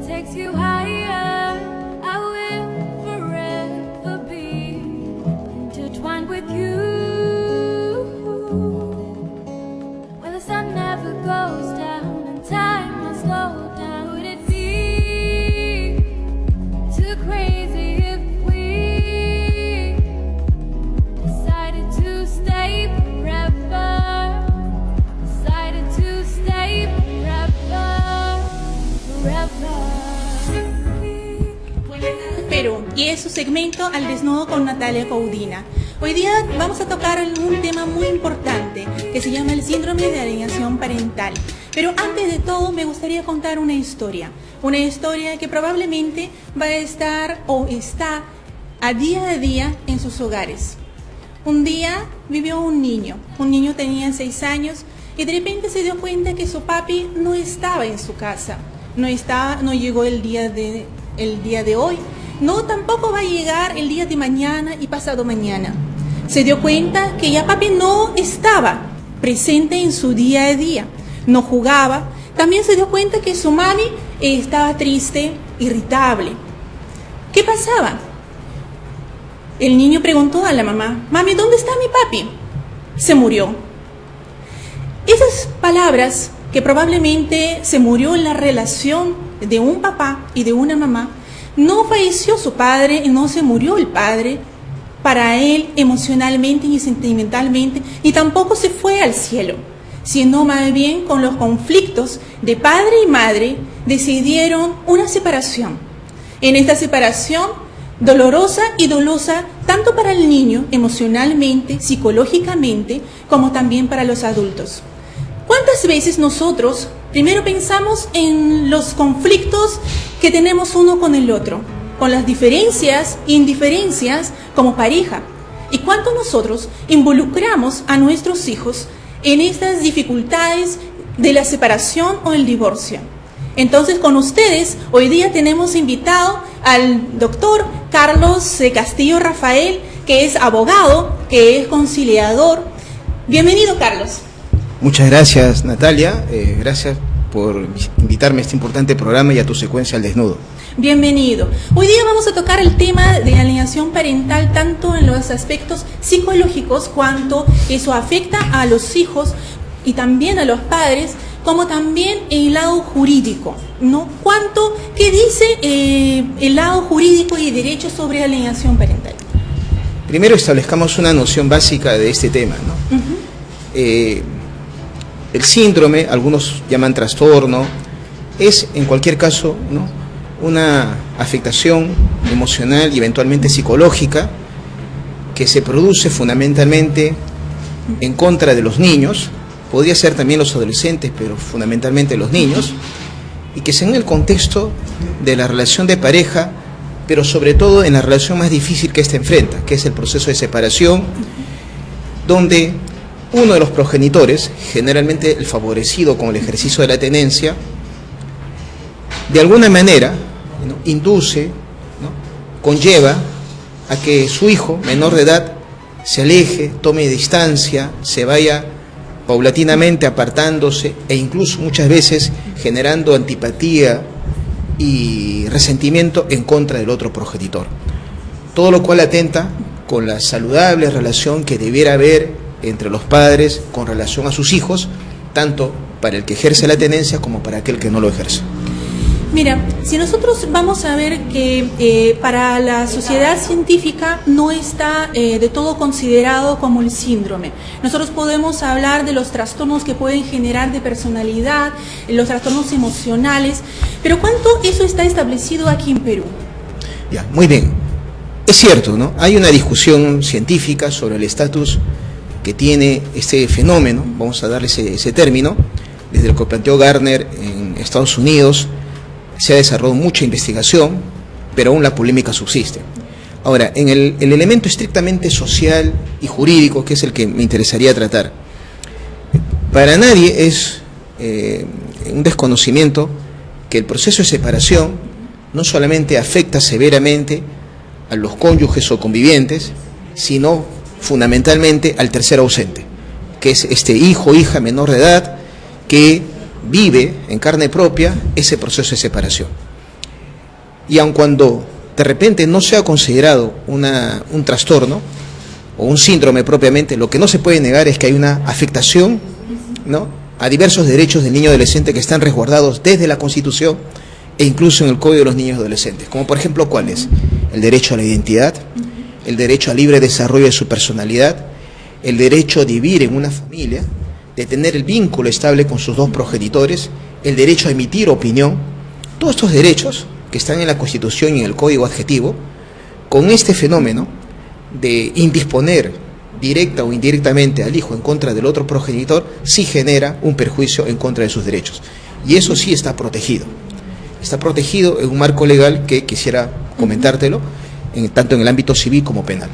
takes you higher, I will forever be intertwined with you. Where the sun never goes down and time will slow down. Would it be too crazy if we decided to stay forever? Decided to stay forever, forever. Perú, y es su segmento Al Desnudo con Natalia Caudina. Hoy día vamos a tocar un tema muy importante que se llama el síndrome de alienación parental. Pero antes de todo me gustaría contar una historia que probablemente va a estar o está a día en sus hogares. Un día vivió un niño tenía 6 años y de repente se dio cuenta que su papi no estaba en su casa, no llegó el día de hoy. No, tampoco va a llegar el día de mañana y pasado mañana. Se dio cuenta que ya papi no estaba presente en su día a día, no jugaba. También se dio cuenta que su mami estaba triste, irritable. ¿Qué pasaba? El niño preguntó a la mamá: mami, ¿dónde está mi papi? Se murió. Esas palabras, que probablemente se murió en la relación de un papá y de una mamá, no falleció su padre y no se murió el padre para él emocionalmente ni sentimentalmente, ni tampoco se fue al cielo, sino más bien con los conflictos de padre y madre decidieron una separación. En esta separación dolorosa y dolosa tanto para el niño emocionalmente, psicológicamente, como también para los adultos. ¿Cuántas veces nosotros primero pensamos en los conflictos que tenemos uno con el otro, con las diferencias e indiferencias como pareja? ¿Y cuánto nosotros involucramos a nuestros hijos en estas dificultades de la separación o el divorcio? Entonces, con ustedes, hoy día tenemos invitado al doctor Carlos Castillo Rafael, que es abogado, que es conciliador. Bienvenido, Carlos. Muchas gracias, Natalia. Gracias por invitarme a este importante programa y a tu secuencia Al Desnudo. Bienvenido. Hoy día vamos a tocar el tema de alienación parental tanto en los aspectos psicológicos cuanto eso afecta a los hijos y también a los padres, como también en el lado jurídico, ¿no? ¿Qué dice el lado jurídico y derecho sobre alienación parental? Primero establezcamos una noción básica de este tema, ¿no? El síndrome, algunos llaman trastorno, es en cualquier caso, ¿no?, una afectación emocional y eventualmente psicológica que se produce fundamentalmente en contra de los niños, podría ser también los adolescentes, pero fundamentalmente los niños, y que se en el contexto de la relación de pareja, pero sobre todo en la relación más difícil que ésta enfrenta, que es el proceso de separación, donde uno de los progenitores, generalmente el favorecido con el ejercicio de la tenencia, de alguna manera, ¿no?, induce, ¿no?, conlleva a que su hijo menor de edad se aleje, tome distancia, se vaya paulatinamente apartándose e incluso muchas veces generando antipatía y resentimiento en contra del otro progenitor. Todo lo cual atenta con la saludable relación que debiera haber entre los padres con relación a sus hijos, tanto para el que ejerce la tenencia como para aquel que no lo ejerce. Mira, si nosotros vamos a ver que para la sociedad científica no está de todo considerado como el síndrome. Nosotros podemos hablar de los trastornos que pueden generar de personalidad, los trastornos emocionales, pero ¿cuánto eso está establecido aquí en Perú? Ya, muy bien. Es cierto, ¿no? Hay una discusión científica sobre el estatus que tiene este fenómeno, vamos a darle ese término, desde lo que planteó Gardner en Estados Unidos. Se ha desarrollado mucha investigación, pero aún la polémica subsiste. Ahora, en el elemento estrictamente social y jurídico, que es el que me interesaría tratar, para nadie es un desconocimiento que el proceso de separación no solamente afecta severamente a los cónyuges o convivientes, sino fundamentalmente al tercero ausente, que es este hijo o hija menor de edad que vive en carne propia ese proceso de separación. y aun cuando de repente no sea considerado un trastorno o un síndrome propiamente, lo que no se puede negar es que hay una afectación, ¿no?, a diversos derechos del niño y adolescente que están resguardados desde la Constitución e incluso en el Código de los Niños y Adolescentes, como por ejemplo, ¿cuáles? El derecho a la identidad, el derecho al libre desarrollo de su personalidad, el derecho a vivir en una familia, de tener el vínculo estable con sus dos progenitores, el derecho a emitir opinión. Todos estos derechos que están en la Constitución y en el Código Adjetivo, con este fenómeno de indisponer directa o indirectamente al hijo en contra del otro progenitor, sí genera un perjuicio en contra de sus derechos. Y eso sí está protegido. Está protegido en un marco legal que quisiera comentártelo, tanto en el ámbito civil como penal.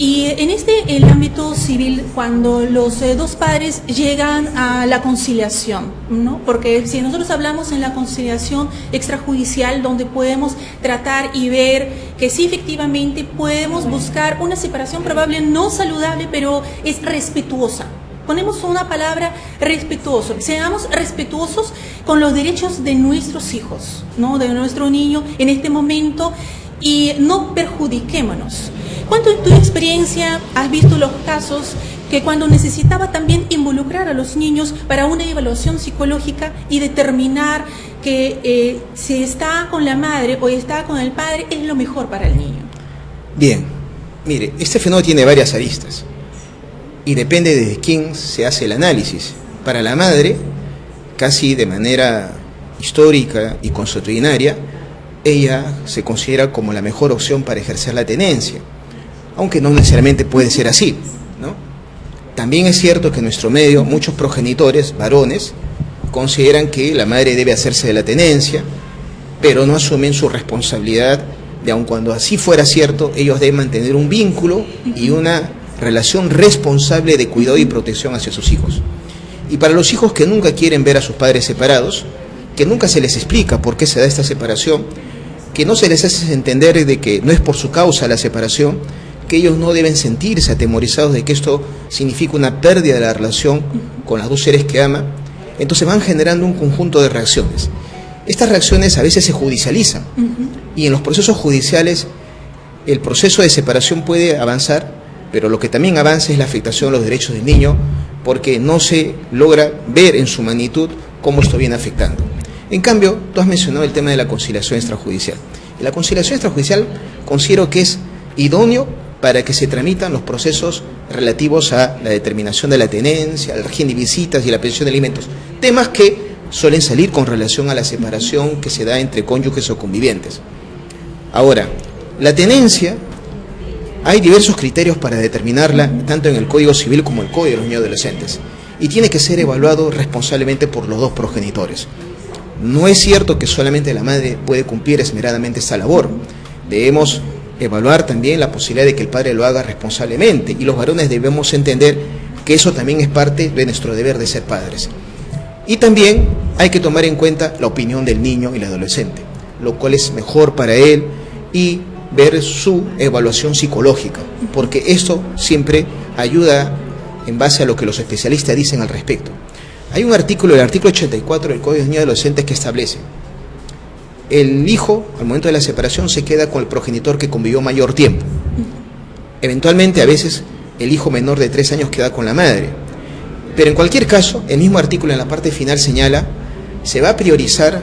Y en el ámbito civil, cuando los dos padres llegan a la conciliación, ¿no? Porque si nosotros hablamos en la conciliación extrajudicial, donde podemos tratar y ver que sí, efectivamente, podemos buscar una separación probable no saludable, pero es respetuosa. Ponemos una palabra, respetuoso. Seamos respetuosos con los derechos de nuestros hijos, ¿no?, de nuestro niño en este momento, y no perjudiquémonos. ¿Cuánto en tu experiencia has visto los casos que cuando necesitaba también involucrar a los niños para una evaluación psicológica y determinar que si está con la madre o está con el padre es lo mejor para el niño? Bien, mire, este fenómeno tiene varias aristas y depende de quién se hace el análisis. Para la madre, casi de manera histórica y consuetudinaria, ella se considera como la mejor opción para ejercer la tenencia, aunque no necesariamente puede ser así, ¿no? También es cierto que en nuestro medio muchos progenitores, varones, consideran que la madre debe hacerse de la tenencia, pero no asumen su responsabilidad de, aun cuando así fuera cierto, ellos deben mantener un vínculo y una relación responsable de cuidado y protección hacia sus hijos. Y para los hijos que nunca quieren ver a sus padres separados, que nunca se les explica por qué se da esta separación, que no se les hace entender de que no es por su causa la separación, que ellos no deben sentirse atemorizados de que esto significa una pérdida de la relación con los dos seres que aman, entonces van generando un conjunto de reacciones. Estas reacciones a veces se judicializan, y en los procesos judiciales el proceso de separación puede avanzar, pero lo que también avanza es la afectación a los derechos del niño, porque no se logra ver en su magnitud cómo esto viene afectando. En cambio, tú has mencionado el tema de la conciliación extrajudicial. La conciliación extrajudicial considero que es idóneo para que se tramitan los procesos relativos a la determinación de la tenencia, al régimen de visitas y la pensión de alimentos, temas que suelen salir con relación a la separación que se da entre cónyuges o convivientes. Ahora, la tenencia, hay diversos criterios para determinarla, tanto en el Código Civil como en el Código de los Niños y Adolescentes, y tiene que ser evaluado responsablemente por los dos progenitores. No es cierto que solamente la madre puede cumplir esmeradamente esta labor. Debemos evaluar también la posibilidad de que el padre lo haga responsablemente, y los varones debemos entender que eso también es parte de nuestro deber de ser padres. Y también hay que tomar en cuenta la opinión del niño y el adolescente, lo cual es mejor para él, y ver su evaluación psicológica, porque esto siempre ayuda en base a lo que los especialistas dicen al respecto. Hay un artículo, el artículo 84 del Código de los Niños y Adolescentes, que establece: el hijo, al momento de la separación, se queda con el progenitor que convivió mayor tiempo. Eventualmente, a veces, el hijo menor de 3 años queda con la madre. Pero en cualquier caso, el mismo artículo en la parte final señala: se va a priorizar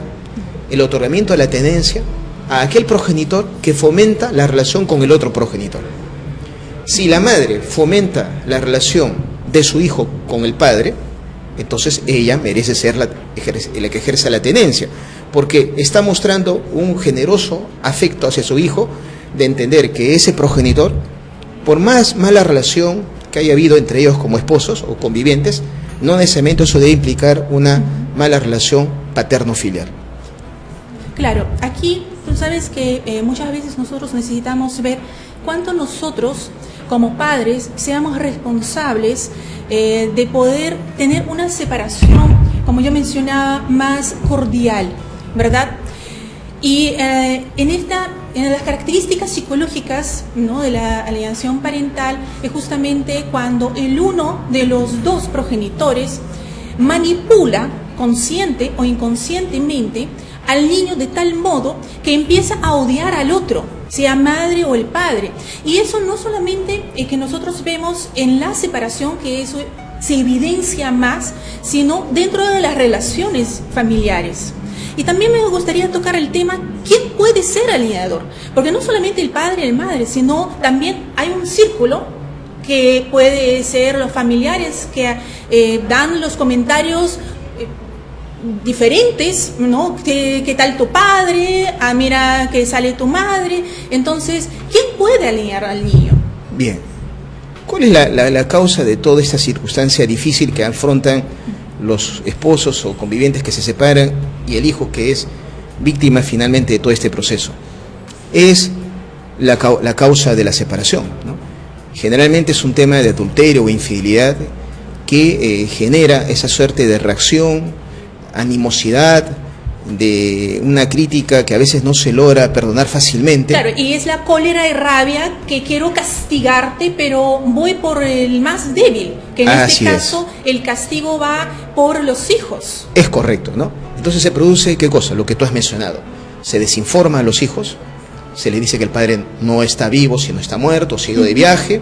el otorgamiento de la tenencia a aquel progenitor que fomenta la relación con el otro progenitor. Si la madre fomenta la relación de su hijo con el padre, entonces ella merece ser la que ejerza la tenencia, porque está mostrando un generoso afecto hacia su hijo, de entender que ese progenitor, por más mala relación que haya habido entre ellos como esposos o convivientes, no necesariamente eso debe implicar una mala relación paterno-filial. Claro, aquí tú sabes que muchas veces nosotros necesitamos ver cuánto nosotros como padres seamos responsables de poder tener una separación, como yo mencionaba, más cordial, ¿verdad? Y en las características psicológicas, ¿no?, de la alienación parental, es justamente cuando el uno de los dos progenitores manipula consciente o inconscientemente al niño de tal modo que empieza a odiar al otro, sea madre o el padre. Y eso no solamente que nosotros vemos en la separación, que eso se evidencia más, sino dentro de las relaciones familiares. Y también me gustaría tocar el tema, ¿quién puede ser alienador? Porque no solamente el padre y la madre, sino también hay un círculo que puede ser los familiares que dan los comentarios diferentes, ¿no? ¿Qué tal tu padre? Ah, mira que sale tu madre. Entonces, ¿quién puede alinear al niño? Bien. ¿Cuál es la causa de toda esta circunstancia difícil que afrontan los esposos o convivientes que se separan y el hijo que es víctima finalmente de todo este proceso? Es la causa de la separación, ¿no? Generalmente es un tema de adulterio o infidelidad que genera esa suerte de reacción, animosidad, de una crítica que a veces no se logra perdonar fácilmente. Claro, y es la cólera y rabia que quiero castigarte, pero voy por el más débil, que en este caso el castigo va por los hijos. Es correcto, ¿no? Entonces se produce, ¿qué cosa? Lo que tú has mencionado. Se desinforma a los hijos, se les dice que el padre no está vivo, sino está muerto, se ha ido de viaje,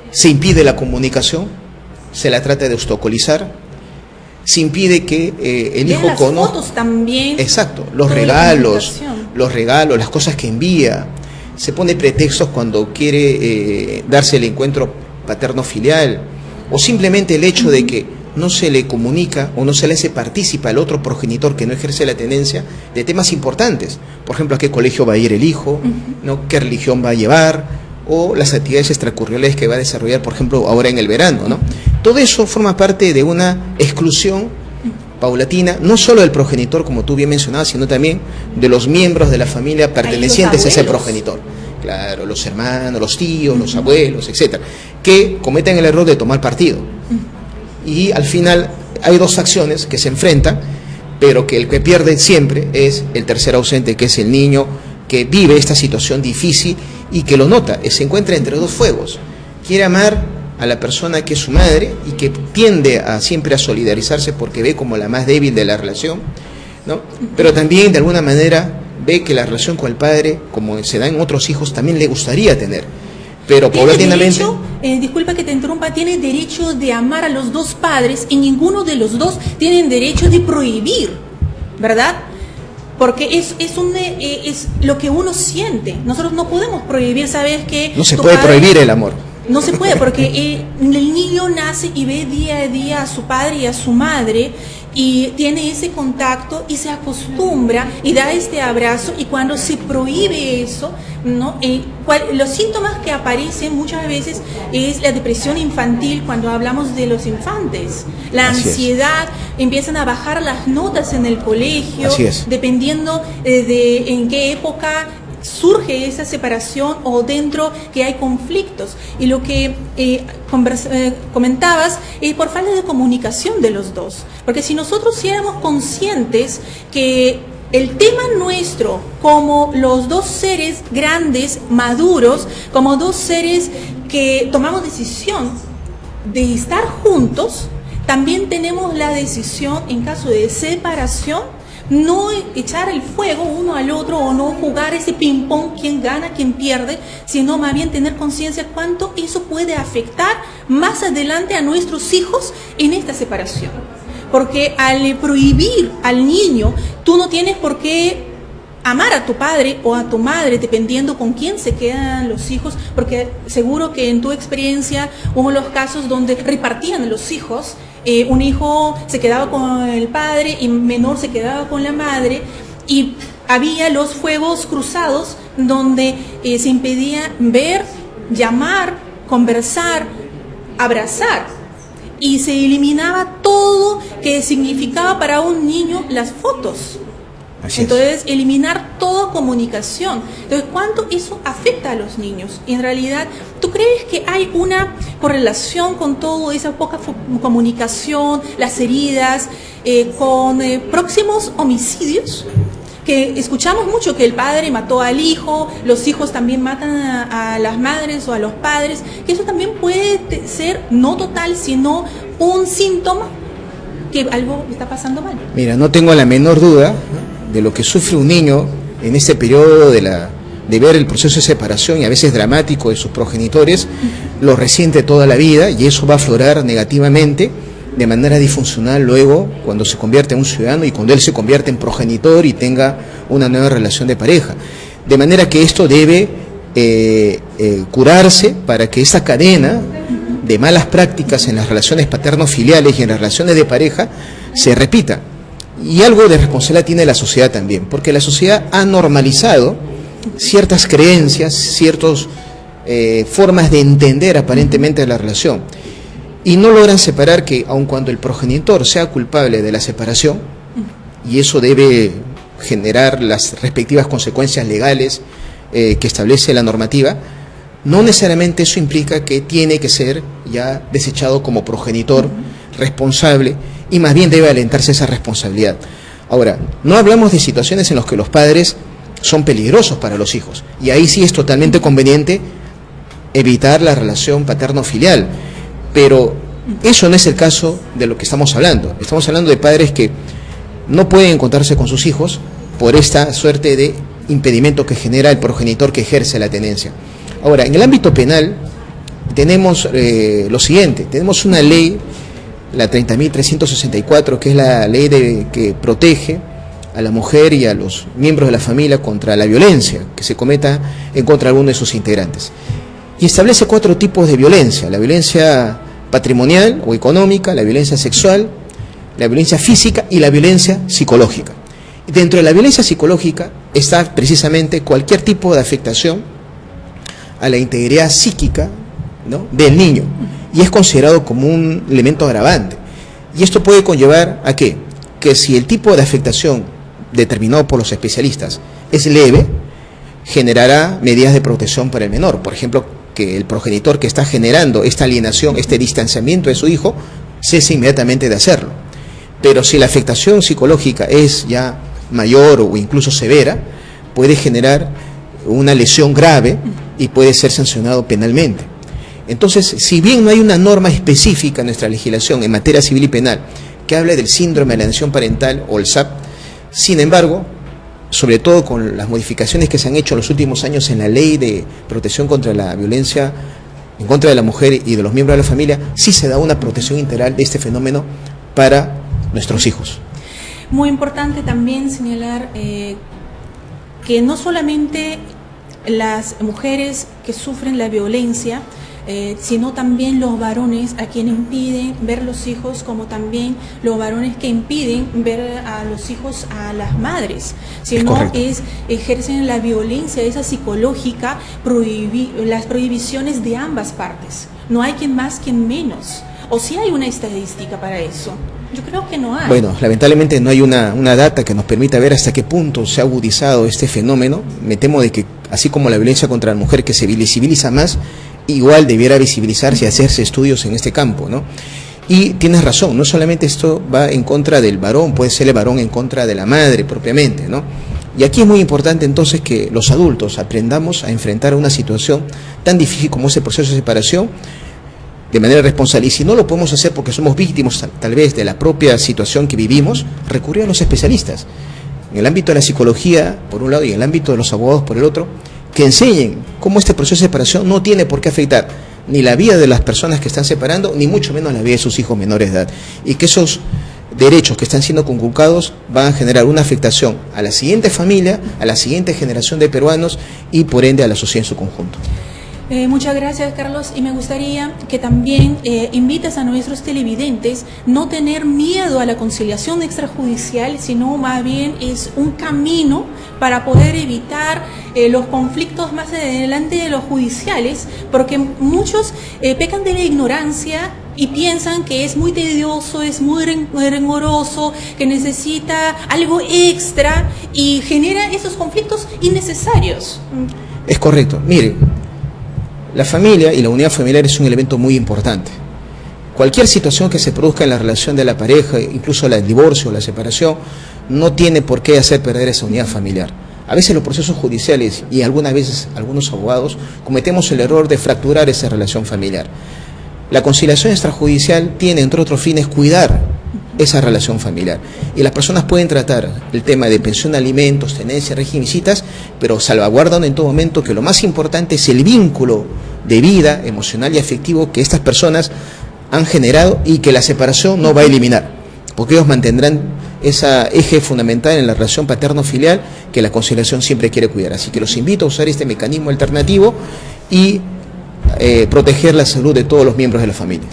se impide la comunicación, se la trata de obstaculizar, se impide que el hijo conozca. Las fotos también. Exacto, los regalos, las cosas que envía. Se pone pretextos cuando quiere darse el encuentro paterno-filial, o simplemente el hecho de que no se le comunica o no se le hace partícipe al otro progenitor que no ejerce la tenencia de temas importantes. Por ejemplo, a qué colegio va a ir el hijo, ¿no? Qué religión va a llevar, o las actividades extracurriculares que va a desarrollar, por ejemplo, ahora en el verano, ¿no? Todo eso forma parte de una exclusión paulatina, no solo del progenitor, como tú bien mencionabas, sino también de los miembros de la familia pertenecientes a ese progenitor. Claro, los hermanos, los tíos, los abuelos, etcétera, que cometen el error de tomar partido. Y al final hay dos facciones que se enfrentan, pero que el que pierde siempre es el tercer ausente, que es el niño que vive esta situación difícil y que lo nota, se encuentra entre dos fuegos. Quiere amar a la persona que es su madre y que tiende a siempre a solidarizarse porque ve como la más débil de la relación, ¿no? Pero también de alguna manera ve que la relación con el padre, como se da en otros hijos, también le gustaría tener. Pero paulatinamente... disculpa que te interrumpa, tiene derecho de amar a los dos padres y ninguno de los dos tiene derecho de prohibir, ¿verdad? Porque es lo que uno siente. Nosotros no podemos prohibir, ¿sabes qué? No se puede prohibir el amor. No se puede, porque el niño nace y ve día a día a su padre y a su madre y tiene ese contacto y se acostumbra y da este abrazo, y cuando se prohíbe eso, ¿no? Los síntomas que aparecen muchas veces es la depresión infantil cuando hablamos de los infantes, la ansiedad, empiezan a bajar las notas en el colegio, dependiendo de en qué época surge esa separación o dentro que hay conflictos. Y lo que comentabas es por falta de comunicación de los dos, porque si nosotros éramos conscientes que el tema nuestro, como los dos seres grandes, maduros, como dos seres que tomamos decisión de estar juntos, también tenemos la decisión en caso de separación, no echar el fuego uno al otro o no jugar ese ping-pong, quién gana, quién pierde, sino más bien tener conciencia cuánto eso puede afectar más adelante a nuestros hijos en esta separación. Porque al prohibir al niño, tú no tienes por qué amar a tu padre o a tu madre, dependiendo con quién se quedan los hijos, porque seguro que en tu experiencia hubo los casos donde repartían los hijos. Un hijo se quedaba con el padre y menor se quedaba con la madre, y había los fuegos cruzados donde se impedía ver, llamar, conversar, abrazar, y se eliminaba todo que significaba para un niño las fotos. Entonces, eliminar toda comunicación. Entonces, ¿cuánto eso afecta a los niños? Y en realidad, ¿tú crees que hay una correlación con todo esa poca comunicación, las heridas, con próximos homicidios? Que escuchamos mucho que el padre mató al hijo, los hijos también matan a las madres o a los padres, que eso también puede ser no total, sino un síntoma que algo está pasando mal. Mira, no tengo la menor duda, ¿no?, de lo que sufre un niño en este periodo de ver el proceso de separación, y a veces dramático, de sus progenitores. Lo resiente toda la vida, y eso va a aflorar negativamente de manera disfuncional luego cuando se convierte en un ciudadano y cuando él se convierte en progenitor y tenga una nueva relación de pareja. De manera que esto debe curarse para que esta cadena de malas prácticas en las relaciones paterno-filiales y en las relaciones de pareja se repita. Y algo de responsabilidad tiene la sociedad también, porque la sociedad ha normalizado ciertas creencias, ciertas formas de entender aparentemente la relación, y no logran separar que aun cuando el progenitor sea culpable de la separación, y eso debe generar las respectivas consecuencias legales que establece la normativa, no necesariamente eso implica que tiene que ser ya desechado como progenitor responsable, y más bien debe alentarse esa responsabilidad. Ahora, no hablamos de situaciones en las que los padres son peligrosos para los hijos, y ahí sí es totalmente conveniente evitar la relación paterno-filial, pero eso no es el caso de lo que estamos hablando. Estamos hablando de padres que no pueden encontrarse con sus hijos por esta suerte de impedimento que genera el progenitor que ejerce la tenencia. Ahora, en el ámbito penal tenemos lo siguiente: tenemos una ley, la 30.364, que es la ley que protege a la mujer y a los miembros de la familia contra la violencia que se cometa en contra de alguno de sus integrantes. Y establece 4 tipos de violencia: la violencia patrimonial o económica, la violencia sexual, la violencia física y la violencia psicológica. Dentro de la violencia psicológica está precisamente cualquier tipo de afectación a la integridad psíquica, ¿no?, del niño, y es considerado como un elemento agravante. Y esto puede conllevar a ¿qué? Que si el tipo de afectación determinado por los especialistas es leve, generará medidas de protección para el menor. Por ejemplo, que el progenitor que está generando esta alienación, este distanciamiento de su hijo, cese inmediatamente de hacerlo. Pero si la afectación psicológica es ya mayor o incluso severa, puede generar una lesión grave y puede ser sancionado penalmente. Entonces, si bien no hay una norma específica en nuestra legislación en materia civil y penal que hable del síndrome de alienación parental o el SAP, sin embargo, sobre todo con las modificaciones que se han hecho en los últimos años en la ley de protección contra la violencia en contra de la mujer y de los miembros de la familia, sí se da una protección integral de este fenómeno para nuestros hijos. Muy importante también señalar que no solamente las mujeres que sufren la violencia, sino también los varones a quienes impiden ver los hijos, como también los varones que impiden ver a los hijos a las madres, sino ejercen la violencia esa psicológica, las prohibiciones de ambas partes. No hay quien más, quien menos. ¿O si hay una estadística para eso? Yo creo que no hay. Bueno, lamentablemente no hay una data que nos permita ver hasta qué punto se ha agudizado este fenómeno. Me temo de que, así como la violencia contra la mujer que se visibiliza más, igual debiera visibilizarse y hacerse estudios en este campo, ¿no? Y tienes razón, no solamente esto va en contra del varón, puede ser el varón en contra de la madre propiamente, ¿no? Y aquí es muy importante entonces que los adultos aprendamos a enfrentar una situación tan difícil como ese proceso de separación de manera responsable. Y si no lo podemos hacer porque somos víctimas tal vez de la propia situación que vivimos, recurrir a los especialistas en el ámbito de la psicología por un lado y en el ámbito de los abogados por el otro, que enseñen cómo este proceso de separación no tiene por qué afectar ni la vida de las personas que están separando, ni mucho menos la vida de sus hijos menores de edad, y que esos derechos que están siendo conculcados van a generar una afectación a la siguiente familia, a la siguiente generación de peruanos y por ende a la sociedad en su conjunto. Muchas gracias, Carlos, y me gustaría que también invites a nuestros televidentes no tener miedo a la conciliación extrajudicial, sino más bien es un camino para poder evitar los conflictos más adelante de los judiciales, porque muchos pecan de la ignorancia y piensan que es muy tedioso, es muy engorroso, que necesita algo extra y genera esos conflictos innecesarios. Es correcto. Mire, la familia y la unidad familiar es un elemento muy importante. Cualquier situación que se produzca en la relación de la pareja, incluso el divorcio o la separación, no tiene por qué hacer perder esa unidad familiar. A veces los procesos judiciales y algunas veces algunos abogados cometemos el error de fracturar esa relación familiar. La conciliación extrajudicial tiene, entre otros fines, cuidar esa relación familiar. Y las personas pueden tratar el tema de pensión, alimentos, tenencia, régimen, visitas, pero salvaguardan en todo momento que lo más importante es el vínculo de vida emocional y afectivo que estas personas han generado y que la separación no va a eliminar, porque ellos mantendrán ese eje fundamental en la relación paterno-filial que la conciliación siempre quiere cuidar. Así que los invito a usar este mecanismo alternativo y proteger la salud de todos los miembros de la familia.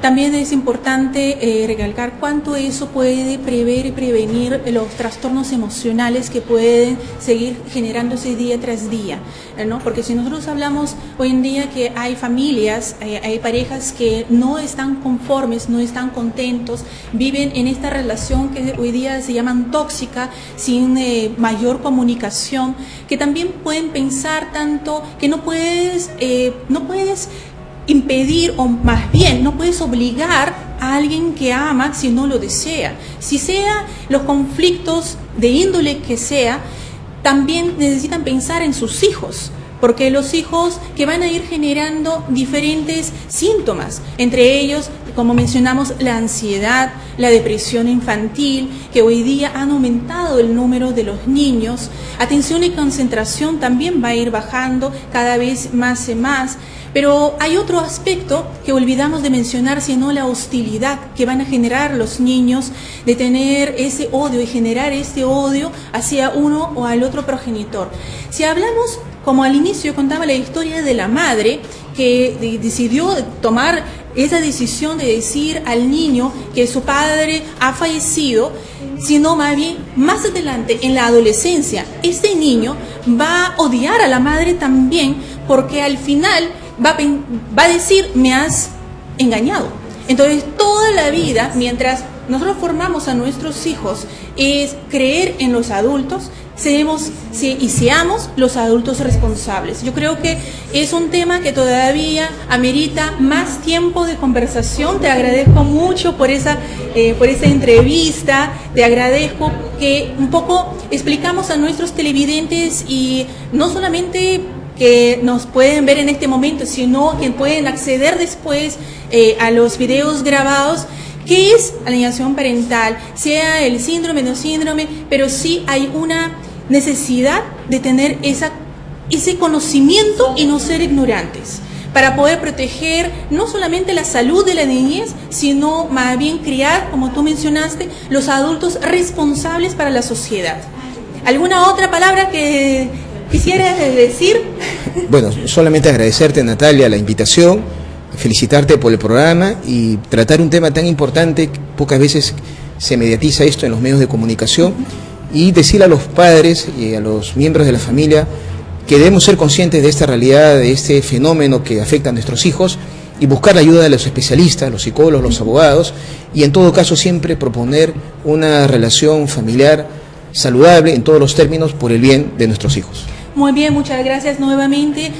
También es importante recalcar cuánto eso puede prever y prevenir los trastornos emocionales que pueden seguir generándose día tras día, ¿no? Porque si nosotros hablamos hoy en día que hay familias, hay parejas que no están conformes, no están contentos, viven en esta relación que hoy día se llaman tóxica, sin mayor comunicación, que también pueden pensar tanto que no puedes impedir, o más bien no puedes obligar a alguien que ama si no lo desea. Si sea los conflictos de índole que sea, también necesitan pensar en sus hijos, porque los hijos que van a ir generando diferentes síntomas, entre ellos, como mencionamos, la ansiedad, la depresión infantil, que hoy día han aumentado el número de los niños, atención y concentración también va a ir bajando cada vez más y más. Pero hay otro aspecto que olvidamos de mencionar, sino la hostilidad que van a generar los niños de tener ese odio y generar ese odio hacia uno o al otro progenitor. Si hablamos, como al inicio contaba la historia de la madre que decidió tomar esa decisión de decir al niño que su padre ha fallecido, sino más bien más adelante en la adolescencia, este niño va a odiar a la madre también, porque al final va a decir, me has engañado. Entonces toda la vida, mientras nosotros formamos a nuestros hijos, es creer en los adultos, seamos los adultos responsables. Yo creo que es un tema que todavía amerita más tiempo de conversación. Te agradezco mucho por esa entrevista, te agradezco que un poco explicamos a nuestros televidentes, y no solamente que nos pueden ver en este momento, sino que pueden acceder después a los videos grabados, qué es alienación parental, sea el síndrome, no síndrome, pero sí hay una necesidad de tener ese conocimiento y no ser ignorantes, para poder proteger no solamente la salud de la niñez, sino más bien criar, como tú mencionaste, los adultos responsables para la sociedad. ¿Alguna otra palabra que quisieras decir? Bueno, solamente agradecerte, Natalia, la invitación, felicitarte por el programa y tratar un tema tan importante. Pocas veces se mediatiza esto en los medios de comunicación, y decirle a los padres y a los miembros de la familia que debemos ser conscientes de esta realidad, de este fenómeno que afecta a nuestros hijos, y buscar la ayuda de los especialistas, los psicólogos, los abogados, y en todo caso siempre proponer una relación familiar saludable en todos los términos por el bien de nuestros hijos. Muy bien, muchas gracias nuevamente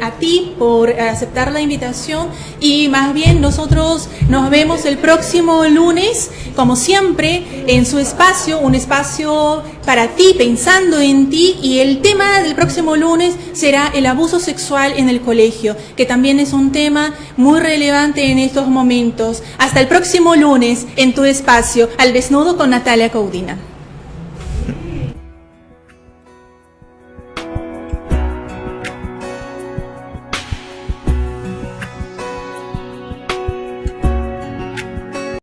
a ti por aceptar la invitación, y más bien nosotros nos vemos el próximo lunes, como siempre, en su espacio, un espacio para ti, pensando en ti, y el tema del próximo lunes será el abuso sexual en el colegio, que también es un tema muy relevante en estos momentos. Hasta el próximo lunes en tu espacio, Al Desnudo con Natalia Caudina.